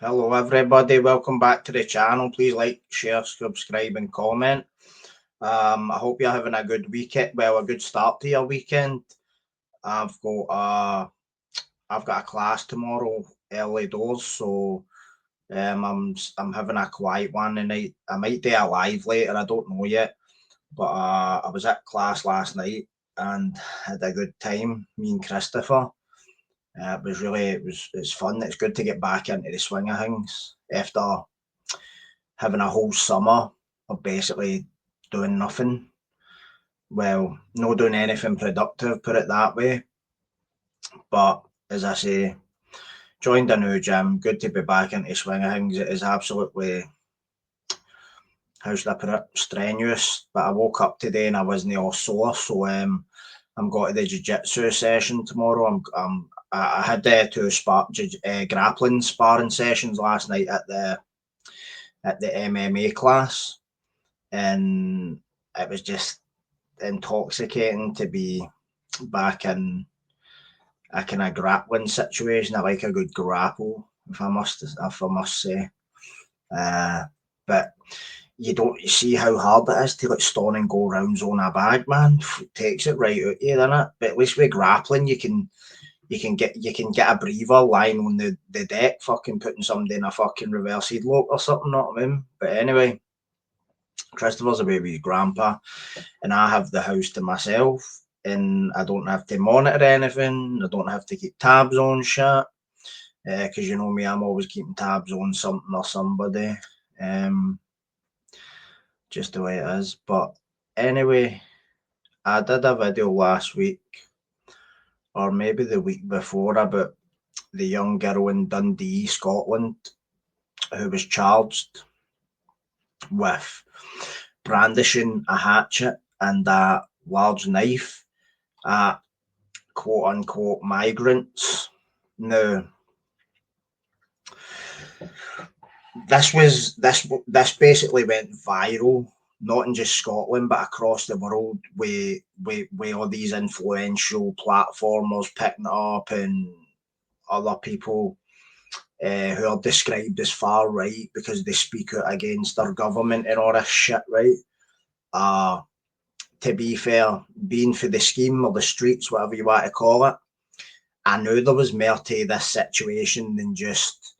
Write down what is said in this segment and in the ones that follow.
Hello everybody, welcome back to the channel. Please like, share, subscribe and comment. I hope you're having a good weekend, a good start to your weekend. I've got a, I've got a class tomorrow, early doors, so I'm having a quiet one tonight. I might do a live later, I don't know yet. But I was at class last night and had a good time, me and Christopher. It's fun. It's good to get back into the swing of things after having a whole summer of basically doing nothing. Well, not doing anything productive, put it that way. But as I say, joined a new gym. Good to be back into the swing of things. It is absolutely, how should I put it, strenuous. But I woke up today and I wasn't all sore. So I'm going to the jiu-jitsu session tomorrow. I had two grappling sparring sessions last night at the MMA class, and it was just intoxicating to be back in a kind of grappling situation. I like a good grapple, if I must say. But you don't see how hard it is to like stone and go rounds on a bag, man. It takes it right out of you, doesn't it? But at least with grappling, you can get a breather lying on the deck, fucking putting somebody in a fucking reverse headlock or something, not I mean. But anyway, Christopher's away with his grandpa, and I have the house to myself, and I don't have to monitor anything. I don't have to keep tabs on shit, because you know me, I'm always keeping tabs on something or somebody, just the way it is. But anyway, I did a video last week, or maybe the week before, about the young girl in Dundee, Scotland, who was charged with brandishing a hatchet and a large knife at quote unquote migrants. Now, this basically went viral, not in just Scotland but across the world, with all these influential platformers picking it up, and other people who are described as far right because they speak out against their government and all this shit, right? To be fair, being for the scheme or the streets, whatever you want to call it, I knew there was more to this situation than just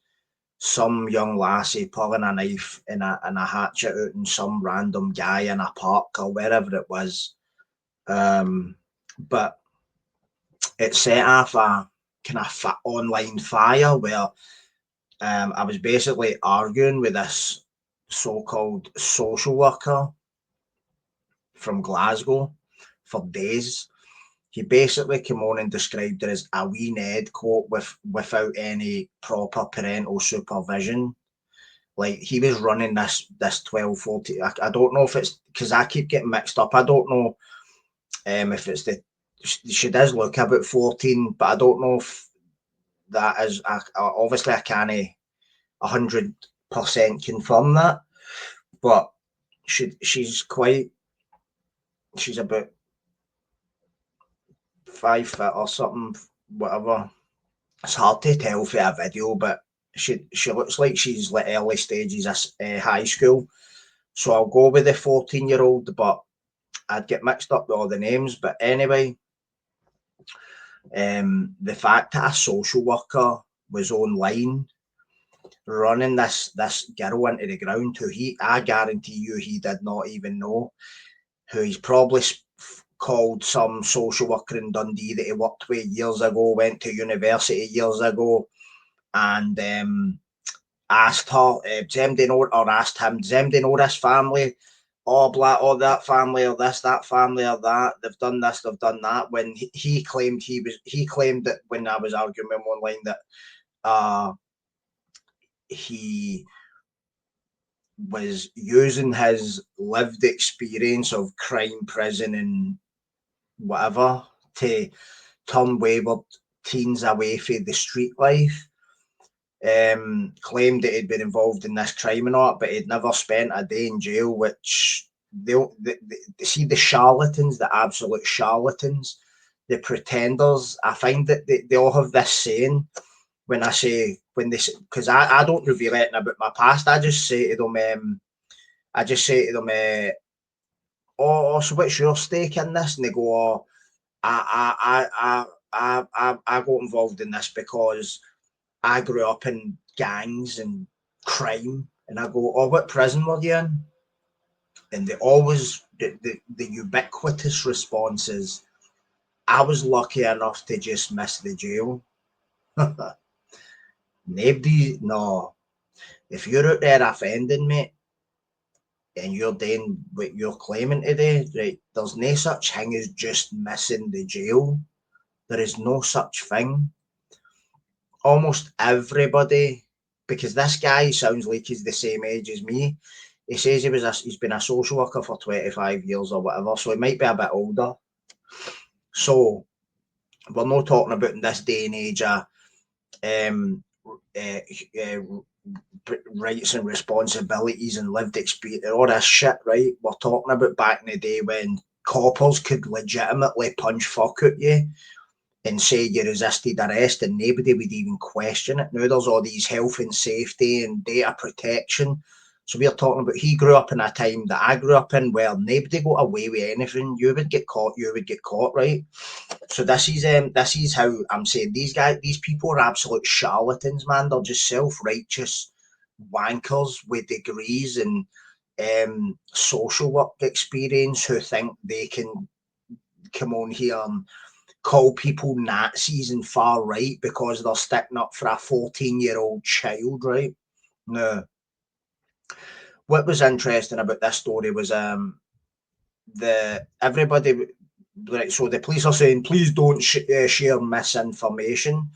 some young lassie pulling a knife and a hatchet out in some random guy in a park or wherever it was. But it set off a kind of online fire where I was basically arguing with this so-called social worker from Glasgow for days. He basically came on and described it as a wee Ned, quote, without any proper parental supervision. Like, he was running this 12, 14. I don't know if it's because I keep getting mixed up. I don't know if it's she does look about 14, but I don't know if that is, obviously I can't 100% confirm that, but she's about 5 foot or something, whatever. It's hard to tell for a video, but she looks like she's like early stages of high school. So I'll go with the 14-year-old, but I'd get mixed up with all the names. But anyway, the fact that a social worker was online running this girl into the ground, who I guarantee you he did not even know, who he's probably called some social worker in Dundee that he worked with years ago, went to university years ago, and asked her, asked him, does anybody know this family? Oh, blah, or that family, or this, that family, or that. They've done this, they've done that. When he claimed that when I was arguing with him online that he was using his lived experience of crime, prison, and whatever to turn wayward teens away from the street life. Claimed that he'd been involved in this crime and all, but he'd never spent a day in jail, which they see the charlatans, the absolute charlatans, the pretenders. I find that they all have this saying when when they, because I don't reveal anything about my past. I just say to them, oh, so what's your stake in this? And they go, oh, I got involved in this because I grew up in gangs and crime. And I go, oh, what prison were you in? And they always, the ubiquitous response is, I was lucky enough to just miss the jail. Nobody, no. If you're out there offending, mate, and you're doing what you're claiming today, right, there's no such thing as just missing the jail. There is no such thing. Almost everybody, because this guy sounds like he's the same age as me. He says he's been a social worker for 25 years or whatever, so he might be a bit older. So we're not talking about in this day and age rights and responsibilities and lived experience, all this shit, right? We're talking about back in the day when coppers could legitimately punch fuck at you and say you resisted arrest and nobody would even question it. Now there's all these health and safety and data protection. So we're talking about, he grew up in a time that I grew up in where nobody got away with anything. You would get caught, right? So this is how I'm saying these people are absolute charlatans, man. They're just self-righteous wankers with degrees and social work experience who think they can come on here and call people Nazis and far right because they're sticking up for a 14-year-old child, right? No. What was interesting about this story was everybody, right? So the police are saying, please don't share misinformation.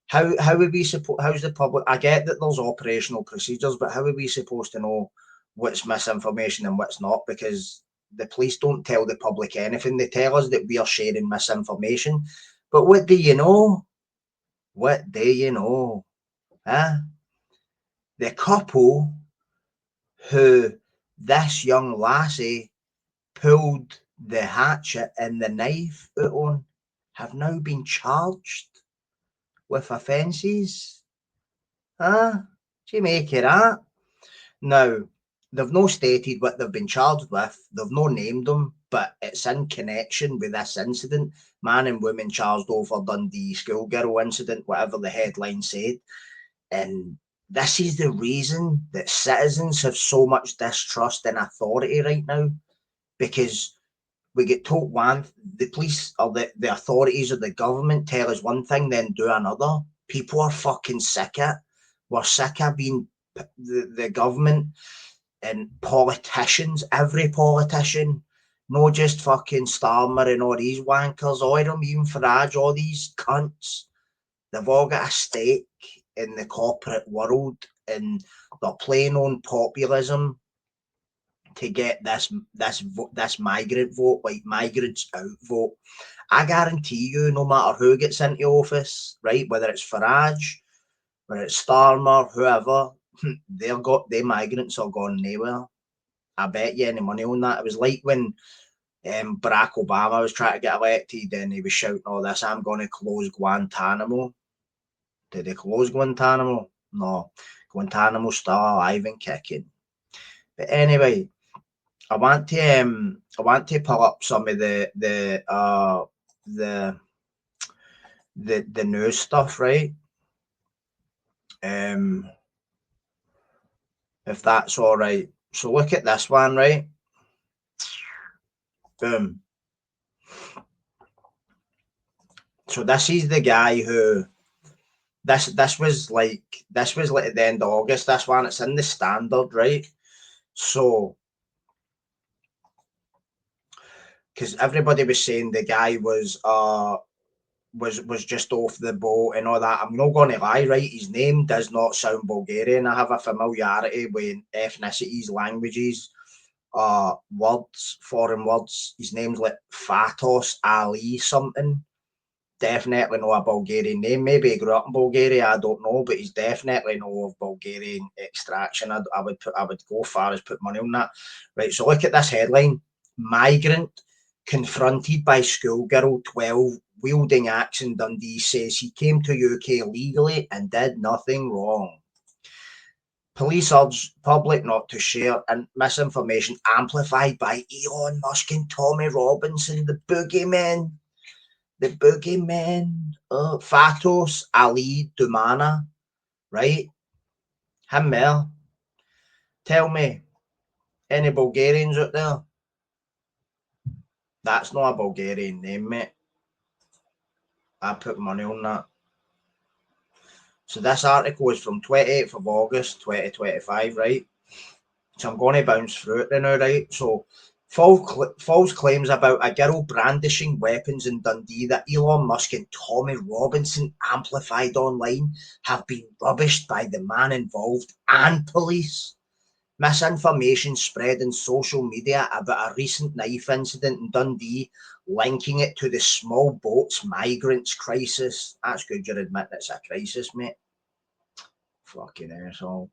How are we supposed? How's the public? I get that there's operational procedures, but how are we supposed to know what's misinformation and what's not? Because the police don't tell the public anything. They tell us that we are sharing misinformation. But what do you know? What do you know? Huh? The couple who this young lassie pulled the hatchet and the knife out on have now been charged with offences. Huh? Do you make it that? Now, they've not stated what they've been charged with. They've not named them, but it's in connection with this incident. Man and woman charged over Dundee schoolgirl incident, whatever the headline said. And this is the reason that citizens have so much distrust in authority right now, because we get told the police or the authorities or the government tell us one thing, then do another. People are fucking sick of it. We're sick of being the government and politicians, every politician, not just fucking Starmer and all these wankers, all of them, even Farage, all these cunts. They've all got a stake in the corporate world and they're playing on populism to get this migrant vote, like migrants out vote. I guarantee you, no matter who gets into office, right, whether it's Farage, whether it's Starmer, whoever, the migrants are gone nowhere. I bet you any money on that. It was like when Barack Obama was trying to get elected and he was shouting all this, I'm going to close Guantanamo. Did they close Guantanamo? No. Guantanamo's still alive and kicking. But anyway, I want to pull up some of the news stuff, right? If that's all right. So look at this one, right? Boom. So this is the guy who this was like at the end of August. This one, it's in the Standard, right? So because everybody was saying the guy was just off the boat and all that. I'm not going to lie, right? His name does not sound Bulgarian. I have a familiarity with ethnicities, languages, words, foreign words. His name's like Fatos Ali something. Definitely not a Bulgarian name. Maybe he grew up in Bulgaria, I don't know, but he's definitely not of Bulgarian extraction. I would go far as put money on that. Right, so look at this headline. Migrant confronted by schoolgirl 12 wielding axe in Dundee, says he came to UK legally and did nothing wrong. Police urge public not to share misinformation amplified by Elon Musk and Tommy Robinson, the boogeymen. The boogeymen. Fatos Ali Dumana, right? Him there. Tell me, any Bulgarians out there? That's not a Bulgarian name, mate. I put money on that. So this article is from 28th of August 2025, right? So I'm going to bounce through it now, right? So false claims about a girl brandishing weapons in Dundee that Elon Musk and Tommy Robinson amplified online have been rubbished by the man involved and police. Misinformation spread in social media about a recent knife incident in Dundee, linking it to the small boats migrants crisis. That's good you're admitting it's a crisis, mate. Fucking asshole.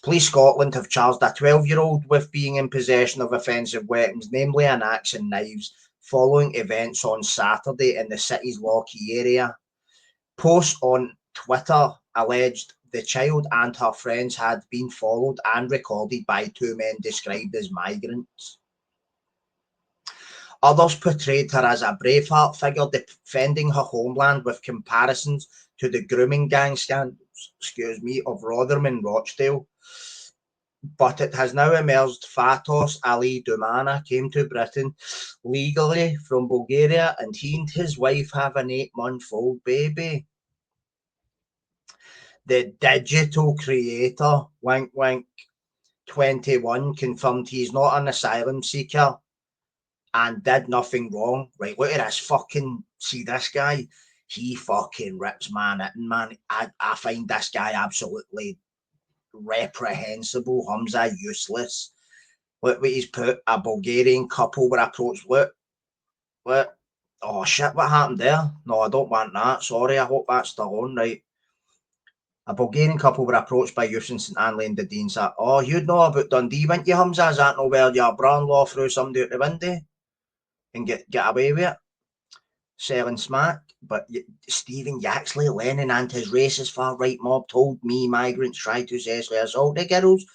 Police Scotland have charged a 12-year-old with being in possession of offensive weapons, namely an axe and knives, following events on Saturday in the city's Lochee area. Posts on Twitter alleged the child and her friends had been followed and recorded by two men described as migrants. Others portrayed her as a Braveheart figure defending her homeland with comparisons to the grooming gang scandals, of Rotherham and Rochdale. But it has now emerged Fatos Ali Dumana came to Britain legally from Bulgaria, and he and his wife have an 8-month-old baby. The digital creator, wink wink, 21, confirmed he's not an asylum seeker and did nothing wrong. Right, look at this fucking, see this guy? He fucking rips man in, man. I find this guy absolutely reprehensible. Humza, useless. Look what he's put. A Bulgarian couple were approached. Look. Oh shit, what happened there? No, I don't want that. Sorry, I hope that's still on, right? A Bulgarian couple were approached by youths in St Anley and Dundee and said, oh, you'd know about Dundee, wouldn't you, Humza? Is that no where your brother-in-law threw somebody out the window and get away with it? Selling smack. But Stephen Yaxley, Lennon and his racist far-right mob told me migrants tried to sexually assault the girls.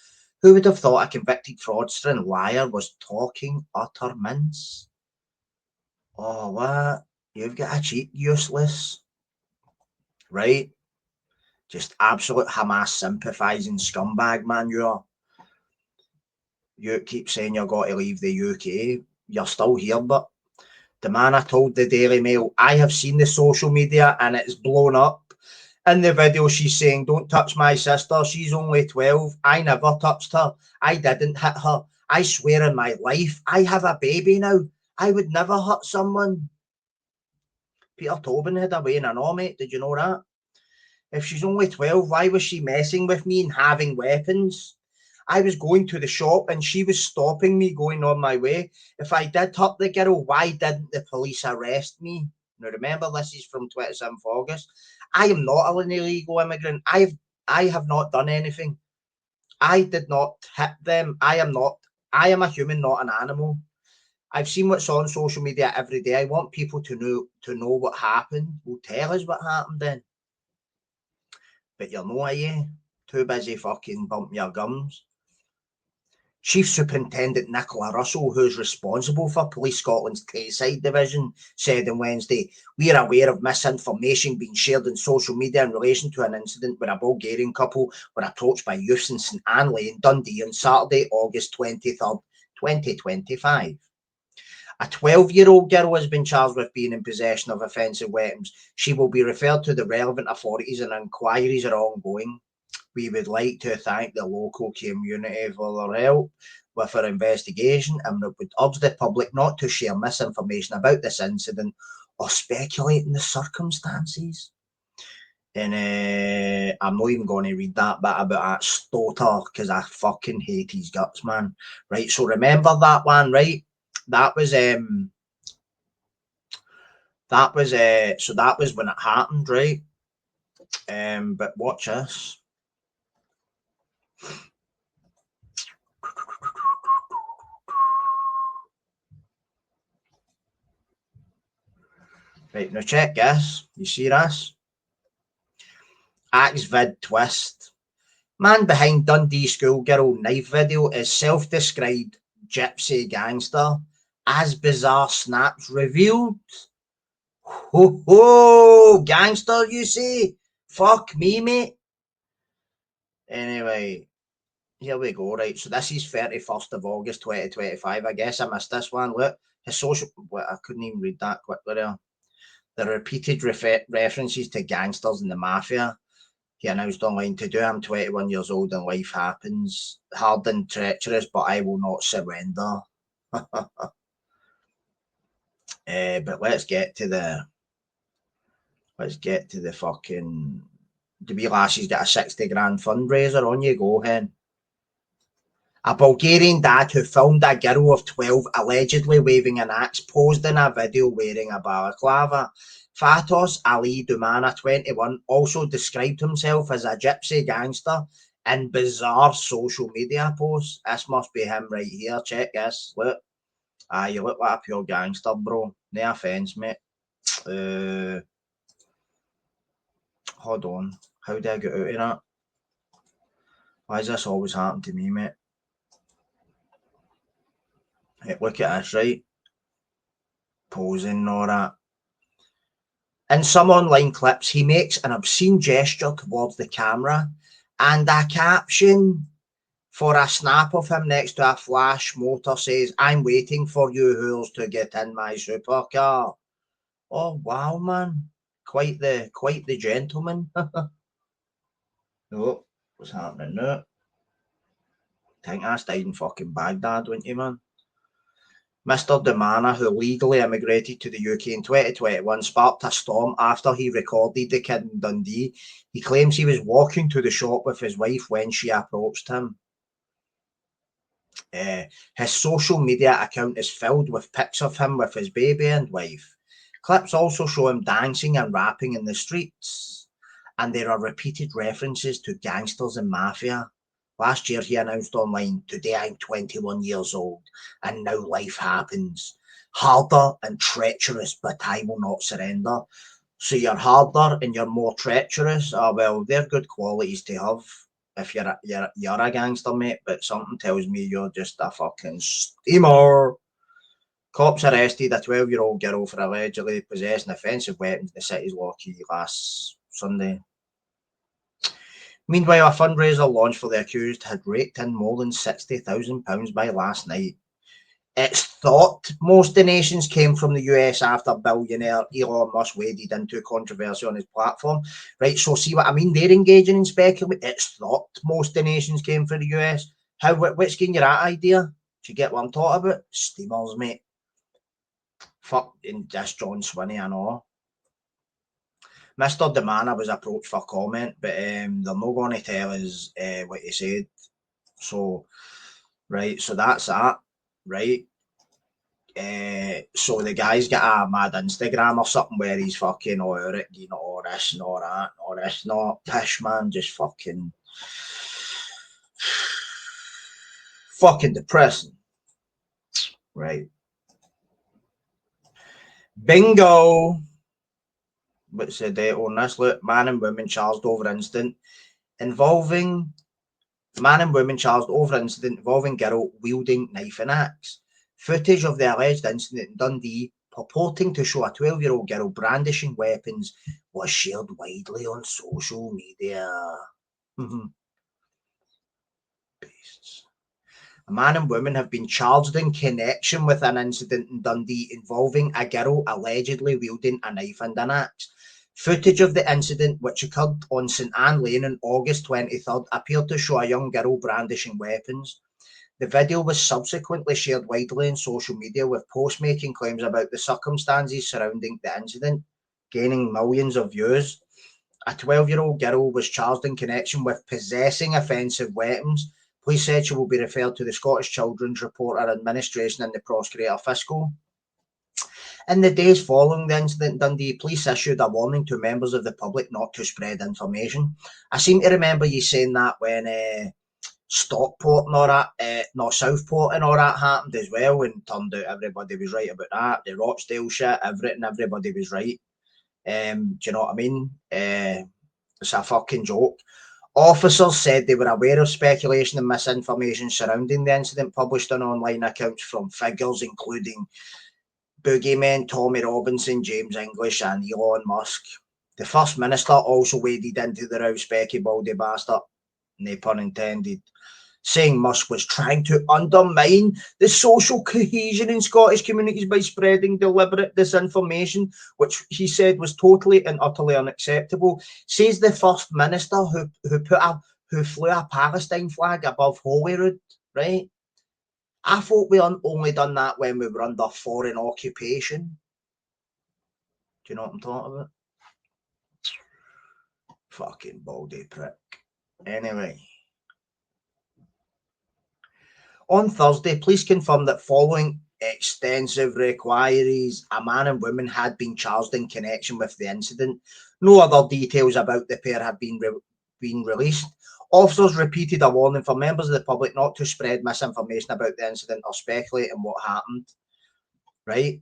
Who would have thought a convicted fraudster and liar was talking utter mince? Oh, what? You've got a cheat, useless. Right? Just absolute Hamas sympathising scumbag, man, you are. You keep saying you're going to leave the UK. You're still here, but the man I told the Daily Mail, I have seen the social media and it's blown up. In the video, she's saying, don't touch my sister. She's only 12. I never touched her. I didn't hit her. I swear in my life, I have a baby now. I would never hurt someone. Peter Tobin had a way in an mate. Did you know that? If she's only 12, why was she messing with me and having weapons? I was going to the shop and she was stopping me going on my way. If I did hurt the girl, why didn't the police arrest me? Now remember, this is from 27th August. I am not an illegal immigrant. I have not done anything. I did not hit them. I am a human, not an animal. I've seen what's on social media every day. I want people to know what happened. Well, tell us what happened then. But you're not, are you? Too busy fucking bumping your gums. Chief Superintendent Nicola Russell, who's responsible for Police Scotland's Tayside division, said on Wednesday, we are aware of misinformation being shared in social media in relation to an incident where a Bulgarian couple were approached by youths in St Anley in Dundee on Saturday, August 23rd, 2025. A 12-year-old girl has been charged with being in possession of offensive weapons. She will be referred to the relevant authorities and inquiries are ongoing. We would like to thank the local community for their help with our investigation and would urge the public not to share misinformation about this incident or speculate in the circumstances. And I'm not even going to read that bit about that stoter because I fucking hate his guts, man. Right, so remember that one, right? That was so that was when it happened, right? But watch this. Right, now check this. You see this? Axe vid twist. Man behind Dundee schoolgirl knife video is self-described gypsy gangster. As bizarre snaps revealed. Ho ho! Gangster, you say? Fuck me, mate. Anyway, here we go, right? So this is 31st of August 2025. I guess I missed this one. Look, his social... I couldn't even read that quickly there. The repeated references to gangsters and the mafia. He announced online, today I'm 21 years old and life happens. Hard and treacherous, but I will not surrender. But let's get to the fucking... The wee lassie's got a 60 grand fundraiser. On you go, hen. A Bulgarian dad who filmed a girl of 12 allegedly waving an axe posed in a video wearing a balaclava. Fatos Ali Dumana, 21, also described himself as a gypsy gangster in bizarre social media posts. This must be him right here. Check this. Look. You look like a pure gangster, bro. No offence, mate. Hold on. How do I get out of that? Why does this always happen to me, mate? Hey, look at this, right? Posing and all that. In some online clips, he makes an obscene gesture towards the camera and a caption for a snap of him next to a flash motor says, I'm waiting for you whores to get in my supercar. Oh, wow, man. Quite the gentleman. Oh, what's happening now? I think that's died in fucking Baghdad, wouldn't you, man? Mr. Dumana, who legally immigrated to the UK in 2021, sparked a storm after he recorded the kid in Dundee. He claims he was walking to the shop with his wife when she approached him. His social media account is filled with pics of him with his baby and wife. Clips also show him dancing and rapping in the streets. And there are repeated references to gangsters and mafia. Last year, he announced online, today I'm 21 years old, and now life happens. Harder and treacherous, but I will not surrender. So you're harder and you're more treacherous. Oh, well, they're good qualities to have if you're a gangster, mate, but something tells me you're just a fucking steamer. Cops arrested a 12-year-old girl for allegedly possessing offensive weapons in the city's Lockheed last Sunday. Meanwhile, a fundraiser launched for the accused had raked in more than £60,000 by last night. It's thought most donations came from the US after billionaire Elon Musk waded into controversy on his platform. Right, so see what I mean? They're engaging in speculation. It's thought most donations came from the US. Which gave you that idea? Do you get what I'm talking about? Steamers, mate. Fucking this John Swinney, I know. Mr. Dumana was approached for comment, but they're not going to tell us what he said. So, right, so that's that, right? So the guy's got a mad Instagram or something where he's fucking all out, you know, all this and all that, all this, not pish, man, just fucking depressing, right? Bingo. What's the date on this? Look, man and woman charged over incident involving girl wielding knife and axe. Footage of the alleged incident in Dundee, purporting to show a 12-year-old girl brandishing weapons, was shared widely on social media. Beasts. A man and woman have been charged in connection with an incident in Dundee involving a girl allegedly wielding a knife and an axe. Footage of the incident, which occurred on St Anne Lane on August 23rd, appeared to show a young girl brandishing weapons. The video was subsequently shared widely on social media, with posts making claims about the circumstances surrounding the incident, gaining millions of views. A 12-year-old girl was charged in connection with possessing offensive weapons. Police said she will be referred to the Scottish Children's Reporter Administration and the Prosecutor Fiscal. In the days following the incident in Dundee, police issued a warning to members of the public not to spread information. I seem to remember you saying that when Stockport and all that, not Southport and all that happened as well, and turned out everybody was right about that. The Rochdale shit, everybody was right. Do you know what I mean? It's a fucking joke. Officers said they were aware of speculation and misinformation surrounding the incident published on online accounts from figures including Boogeyman, Tommy Robinson, James English and Elon Musk. The First Minister also waded into the row, specky baldy bastard, no pun intended, saying Musk was trying to undermine the social cohesion in Scottish communities by spreading deliberate disinformation, which he said was totally and utterly unacceptable. Says the First Minister who flew a Palestine flag above Holyrood, right? I thought we only done that when we were under foreign occupation. Do you know what I'm talking about? Fucking baldy prick. Anyway. On Thursday, police confirmed that following extensive inquiries, a man and woman had been charged in connection with the incident. No other details about the pair have been released. Officers repeated a warning for members of the public not to spread misinformation about the incident or speculate on what happened. Right?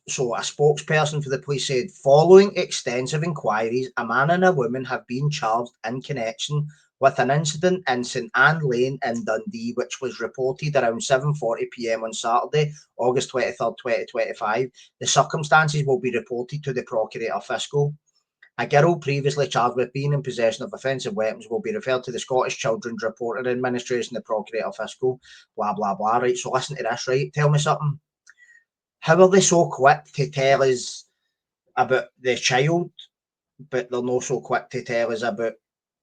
So a spokesperson for the police said, following extensive inquiries, a man and a woman have been charged in connection with an incident in St Anne Lane in Dundee, which was reported around 7:40 p.m. on Saturday, August 23rd, 2025. The circumstances will be reported to the Procurator Fiscal. A girl previously charged with being in possession of offensive weapons will be referred to the Scottish Children's Reporter Administration, the Procurator Fiscal, blah, blah, blah. Right, so listen to this, right? Tell me something. How are they so quick to tell us about the child, but they're not so quick to tell us about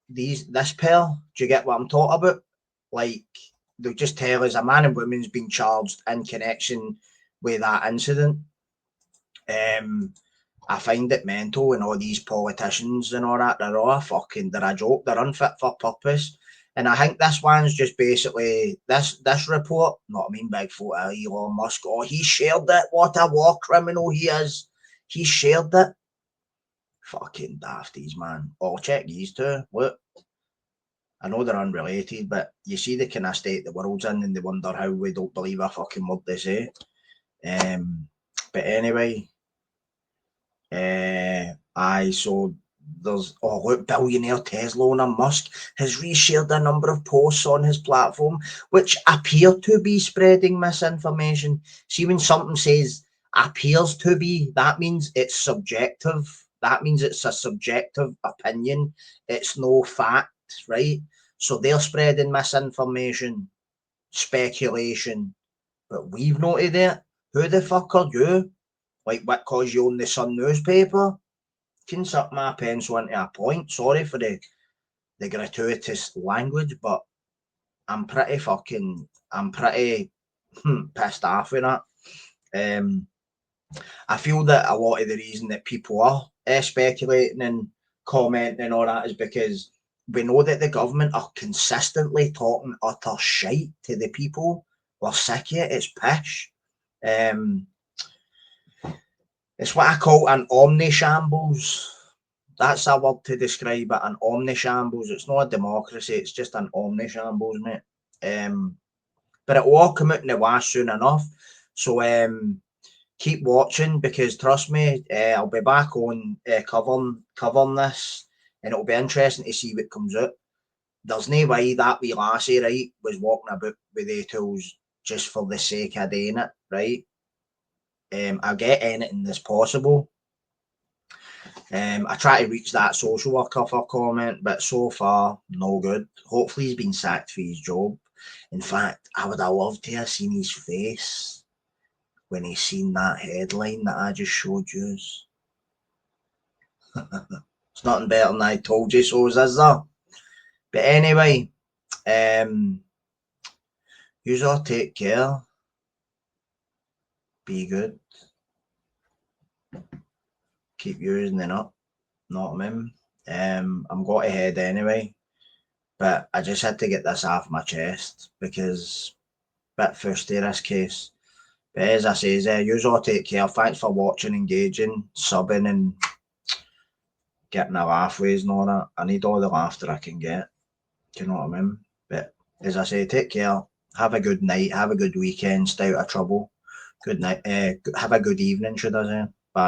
this pair? Do you get what I'm talking about? Like, they'll just tell us a man and woman's been charged in connection with that incident. I find it mental, and all these politicians and all that, they're a joke, they're unfit for purpose. And I think this one's just basically this report, not I mean big photo of Elon Musk. Oh, he shared it. What a war criminal he is. He shared it. Fucking dafties, man. Oh, check these two. Look. I know they're unrelated, but you see the kind of state the world's in, and they wonder how we don't believe a fucking word they say. But anyway, so there's, oh look, billionaire Tesla owner Musk has reshared a number of posts on his platform which appear to be spreading misinformation. See, when something says appears to be, that means it's subjective. That means it's a subjective opinion. It's no fact, right? So they're spreading misinformation, speculation, but we've noted it. Who the fuck are you? Like, what, cause you own the Sun newspaper? Can suck my pencil into a point. Sorry for the gratuitous language, but I'm pretty pissed off with that. I feel that a lot of the reason that people are speculating and commenting and all that is because we know that the government are consistently talking utter shite to the people. We're sick of it. It's pish. It's what I call an omnishambles. That's a word to describe it, an omnishambles. It's not a democracy, it's just an omnishambles, mate. But it will all come out in the wash soon enough. So keep watching, because trust me, I'll be back on covering this, and it'll be interesting to see what comes out. There's no way that wee lassie, right, was walking about with their tools just for the sake of doing it, right? I'll get anything that's possible. I try to reach that social worker for comment, but so far, no good. Hopefully he's been sacked for his job. In fact, I would have loved to have seen his face when he seen that headline that I just showed you. It's nothing better than I told you so, is there? But anyway, you all take care. Be good. Keep using it up. Not me. I'm going to head anyway, but I just had to get this off my chest because bit fusty this case. But as I say, you all take care. Thanks for watching, engaging, subbing, and getting a laugh ways and all that. I need all the laughter I can get. Do you know what I mean? But as I say, take care. Have a good night. Have a good weekend. Stay out of trouble. Good night. Have a good evening, should I say.